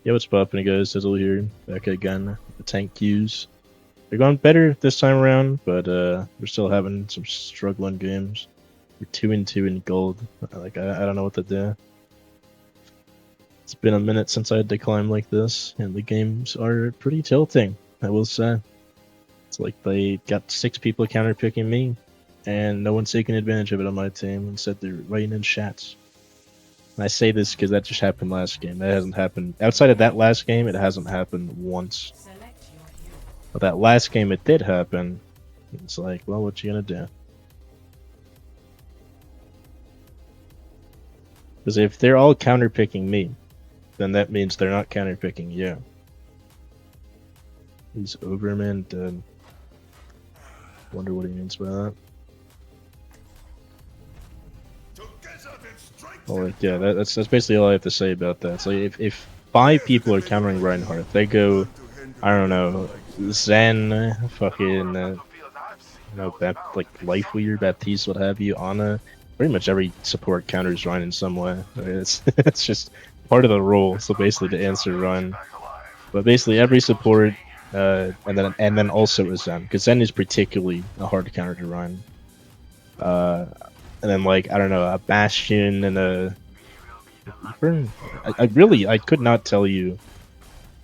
Yeah, what's poppin', guys? Sizzle here, back again. The tank queues. They're going better this time around, but we're still having some struggling games. We're 2-2 in gold. Like I don't know what to do. It's been a minute since I had to climb like this, and the games are pretty tilting, I will say. It's like they got 6 people counterpicking me, and no one's taking advantage of it on my team. Instead, they're writing in chats. And I say this because that just happened last game. That hasn't happened outside of that last game. It hasn't happened once. But that last game, it did happen. It's like, well, what you gonna do? Because if they're all counterpicking me, then that means they're not counterpicking you. He's Overman dead. Wonder what he means by that. Oh, like, yeah, that's basically all I have to say about that. So if 5 people are countering Reinhardt, they go, I don't know, Zen, fucking, like Lifeweaver, Baptiste, what have you, Ana. Pretty much every support counters Rein in some way. It's it's just part of the role. So basically to answer Rein, but basically every support, and then also a Zen, because Zen is particularly a hard counter to Rein. And then like I don't know, a Bastion and a I could not tell you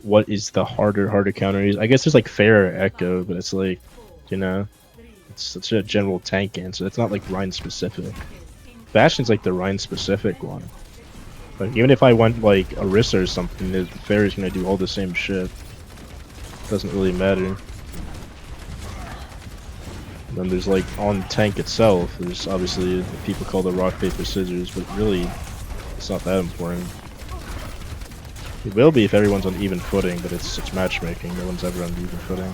what is the harder counter. I guess there's like Pharah Echo, but it's like, you know, it's such a general tank answer. It's not like Rein specific. Bastion's like the Rein specific one. Like even if I went like Orisa or something, the Pharah's gonna do all the same shit. Doesn't really matter. And then there's like on tank itself, there's obviously people call the rock paper scissors, but really it's not that important. It will be if everyone's on even footing, but it's matchmaking. No one's ever on even footing.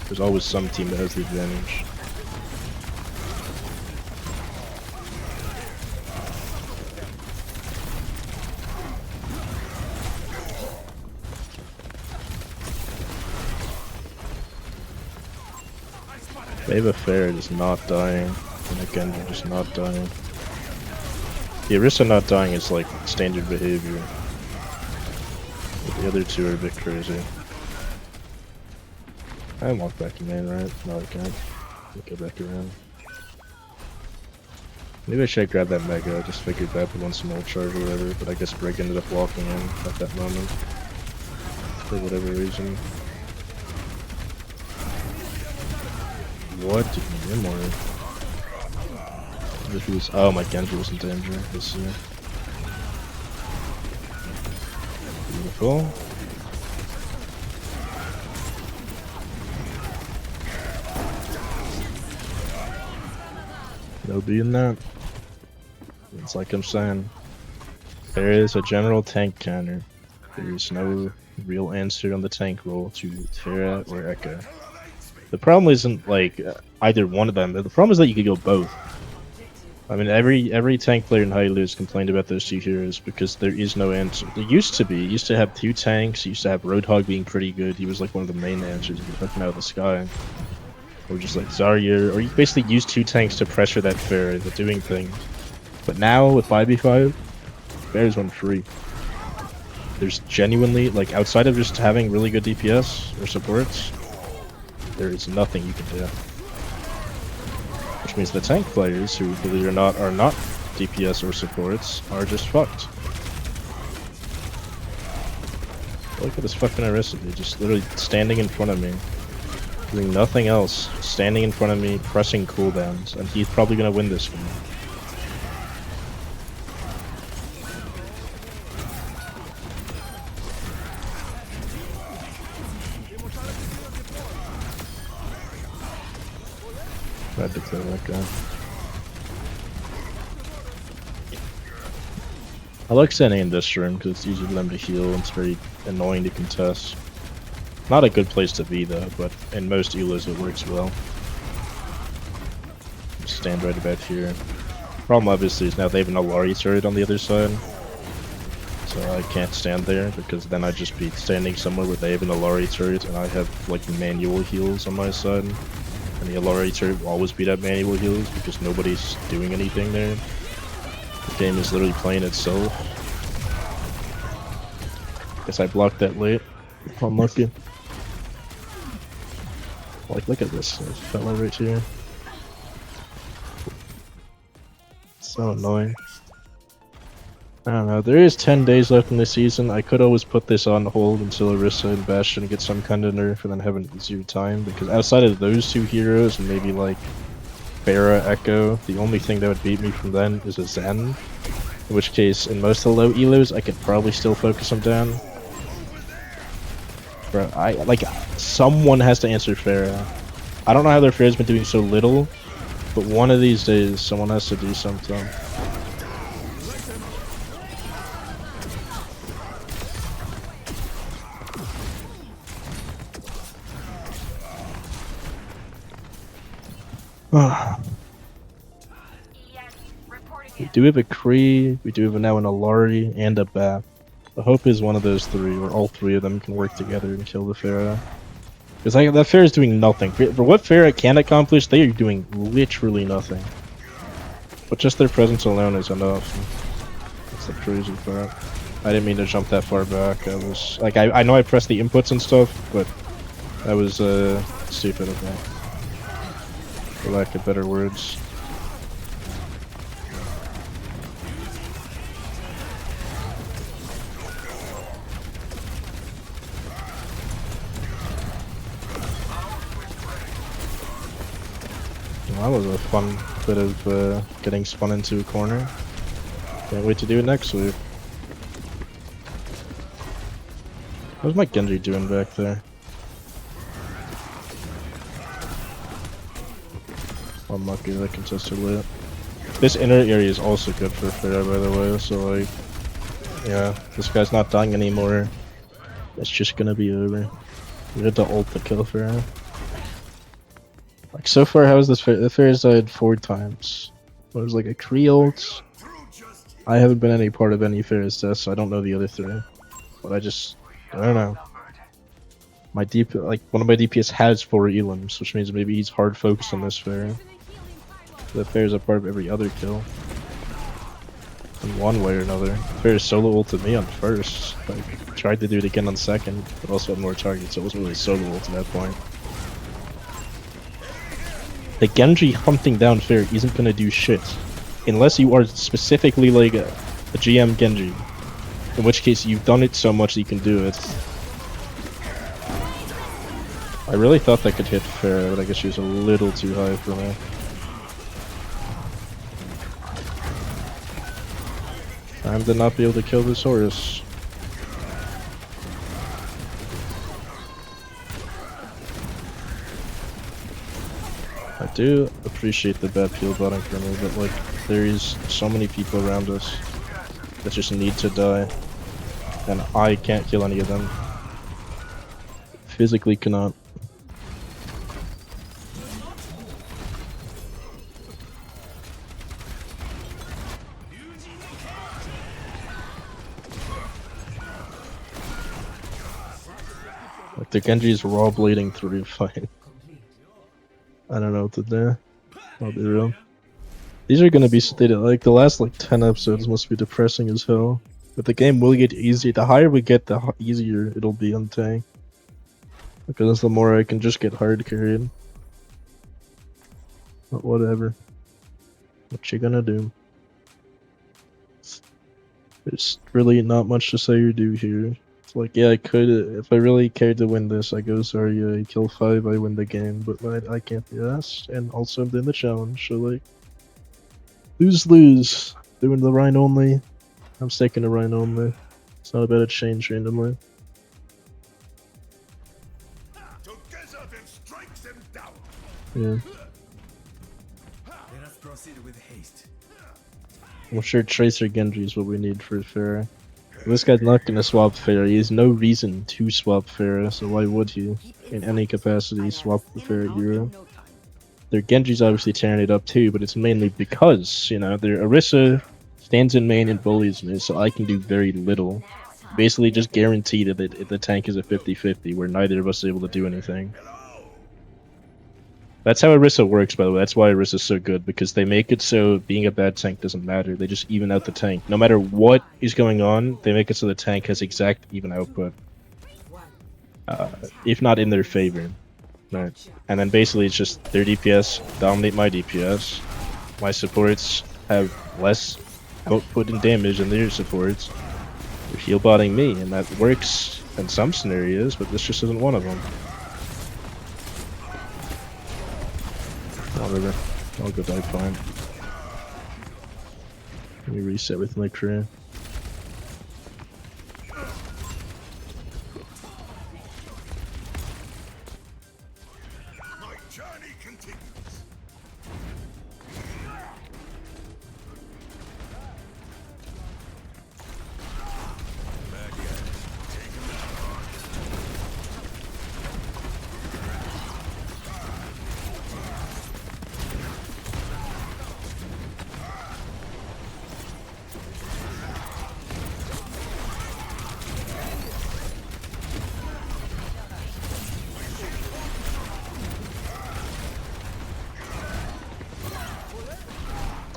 There's always some team that has the advantage. Ava Fair is not dying, and again they're just not dying. The Orisa not dying is like standard behavior. But the other two are a bit crazy. I walk back in main, right? No, I can't. Go back around. Maybe I should grab that Mega. I just figured that would want some old charge or whatever, but I guess Brig ended up walking in at that moment. For whatever reason. What? Did he win more? If he was, oh, my Genji was in danger. Let's see. Beautiful. No being that. It's like I'm saying. There is a general tank counter. There is no real answer on the tank roll to Pharah or Echo. The problem isn't like either one of them. The problem is that you could go both. I mean, every tank player in High Lose complained about those 2 heroes because there is no answer. There used to be. You used to have 2 tanks. You used to have Roadhog being pretty good. He was like one of the main answers. He was fucking out of the sky. Or just like Zarya, or you basically use 2 tanks to pressure that Pharah into doing things. But now with 5v5, Pharah's one free. There's genuinely, like, outside of just having really good DPS or supports, there is nothing you can do. Which means the tank players, who believe it or not are not DPS or supports, are just fucked. Look at this fucking Orisa, just literally standing in front of me. Doing nothing else. Standing in front of me, pressing cooldowns, and he's probably gonna win this game. I had to kill that guy. I like standing in this room because it's easy for them to heal and it's very annoying to contest. Not a good place to be though, but in most elos it works well. Just stand right about here. Problem obviously is now they have an Alari turret on the other side. So I can't stand there because then I'd just be standing somewhere where they have an Alari turret and I have like manual heals on my side. And the Alari turret will always beat up manual heals because nobody's doing anything there. The game is literally playing itself. Guess I blocked that late. Unlucky. Like, look at this fella right here. So annoying. I don't know. There is 10 days left in the season. I could always put this on hold until Orisa and Bastion get some kind of nerf and then have an easier time. Because outside of those two heroes and maybe like Pharah, Echo, the only thing that would beat me from then is a Zen. In which case, in most of the low elos, I could probably still focus them down. Bro, someone has to answer Pharah. I don't know how their Pharah's been doing so little, but one of these days, someone has to do something. We do have a Kree, we do have now an Alari, and a Bap. The hope is one of those three, or all three of them, can work together and kill the Pharah. Because that Pharah is doing nothing. For what Pharah can accomplish, they are doing literally nothing. But just their presence alone is enough. That's the crazy part. I didn't mean to jump that far back. I was like, I know I pressed the inputs and stuff, but that was stupid of me. For lack of better words. Well, that was a fun bit of getting spun into a corner. Can't wait to do it next week. What's my Genji doing back there? Unlucky that contested lit. This inner area is also good for Pharah, by the way, so like, yeah, this guy's not dying anymore. It's just gonna be over. We had to ult to kill Pharah. Like, so far, how is this Pharah? The Pharah's died 4 times. It was like a Kree ult. I haven't been any part of any Pharah's death, so I don't know the other 3. But I don't know. My one of my DPS has 4 elims, which means maybe he's hard focused on this Pharah. The Pharah's a part of every other kill. In one way or another. Pharah solo ulted me on first. Like, tried to do it again on second, but also had more targets, so it wasn't really solo ult at that point. The Genji hunting down Pharah isn't gonna do shit. Unless you are specifically like a GM Genji. In which case you've done it so much that you can do it. I really thought that could hit Pharah, but I guess she was a little too high for me. Time to not be able to kill this Horus. I do appreciate the bad peel botting for me, but like, there is so many people around us that just need to die, and I can't kill any of them. Physically cannot. Like, the Genji's raw bleeding through fight. I don't know what to do. I'll be real. These are gonna be stated like the last 10 episodes must be depressing as hell. But the game will get easier. The higher we get, the easier it'll be on tank. Because the more I can just get hard carried. But whatever. What you gonna do? There's really not much to say or do here. It's like, yeah, I could, if I really cared to win this, I go sorry, I kill 5, I win the game, but I can't be asked, and also I'm in the challenge, so like, lose. Doing the rein only. I'm sticking to rein only. It's not about a change randomly. Yeah. Let us proceed with haste. I'm sure Tracer Genji is what we need for Pharah. This guy's not gonna swap Pharah. He has no reason to swap Pharah, so why would he? In any capacity, swap the Pharah hero. Their Genji's obviously tearing it up too, but it's mainly because, you know, their Orisa stands in main and bullies me, so I can do very little. Basically just guarantee that the tank is a 50-50, where neither of us is able to do anything. That's how Orisa works, by the way. That's why Orisa's so good, because they make it so being a bad tank doesn't matter. They just even out the tank. No matter what is going on, they make it so the tank has exact even output. If not in their favor. Right. And then basically it's just their DPS dominate my DPS. My supports have less output and damage than their supports. They're heal botting me, and that works in some scenarios, but this just isn't one of them. Whatever. I'll go die fine. Let me reset with my crew. My journey continues.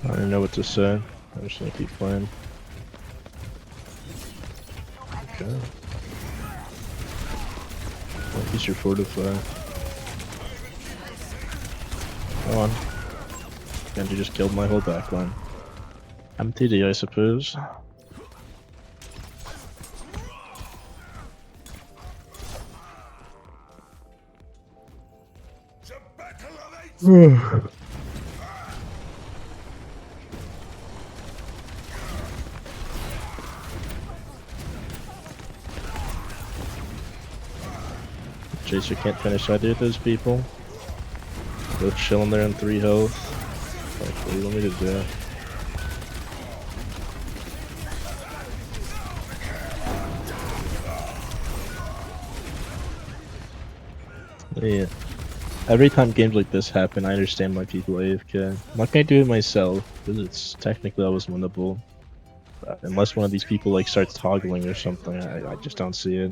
I don't know what to say. I'm just gonna keep playing. Okay. Well, use your fortify. Come on. Genji just killed my whole backline. I'm TD, I suppose. Jacer can't finish either of those people. Both chilling there on 3 health. Like, what do you want me to do? Yeah. Every time games like this happen, I understand why people AFK. I'm not gonna do it myself, because it's technically always winnable. But unless one of these people like starts toggling or something, I just don't see it.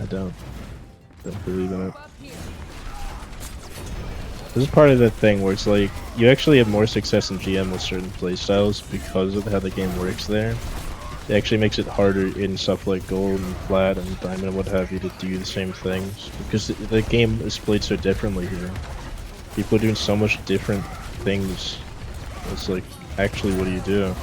I don't believe in it. This is part of the thing where it's like, you actually have more success in GM with certain playstyles because of how the game works there. It actually makes it harder in stuff like gold and flat and diamond and what have you to do the same things. Because the game is played so differently here. People are doing so much different things. It's like, actually, what do you do?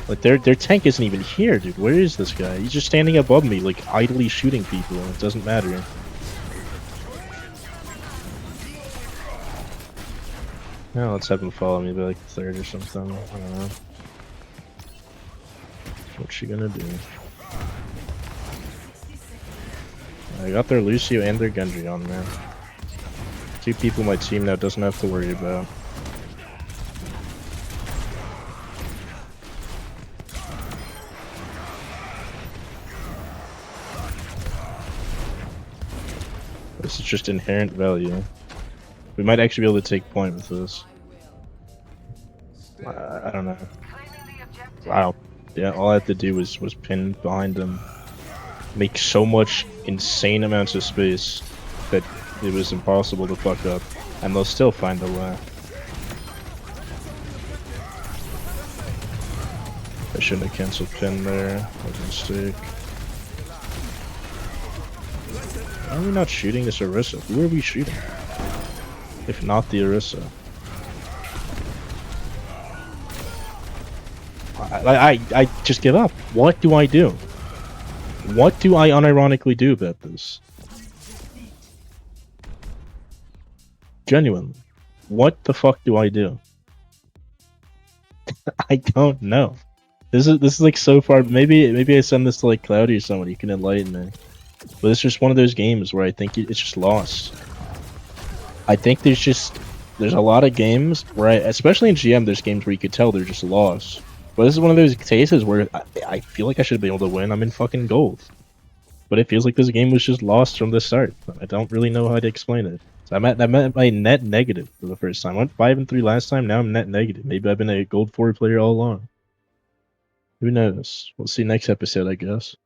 Like, their tank isn't even here, dude. Where is this guy? He's just standing above me, like, idly shooting people. It doesn't matter. Now let's have him follow me by, like, third or something. I don't know. What's she gonna do? I got their Lucio and their Genji on, man. 2 people my team now doesn't have to worry about. This is just inherent value. We might actually be able to take point with this. I don't know. Wow. Yeah, all I had to do was pin behind them. Make so much insane amounts of space that it was impossible to fuck up. And they'll still find a way. I shouldn't have cancelled pin there. That was a mistake. Why are we not shooting this Orisa? Who are we shooting? If not the Orisa. I just give up. What do I do? What do I unironically do about this? Genuinely. What the fuck do I do? I don't know. This is like so far. Maybe I send this to like Cloudy or someone. You can enlighten me. But it's just one of those games where I think it's just lost. I think there's a lot of games where especially in GM, there's games where you could tell they're just lost. But this is one of those cases where I feel like I should be able to win. I'm in fucking gold. But it feels like this game was just lost from the start. I don't really know how to explain it. So I'm at my net negative for the first time. I went 5-3 last time, now I'm net negative. Maybe I've been a gold 4 player all along. Who knows? We'll see next episode, I guess.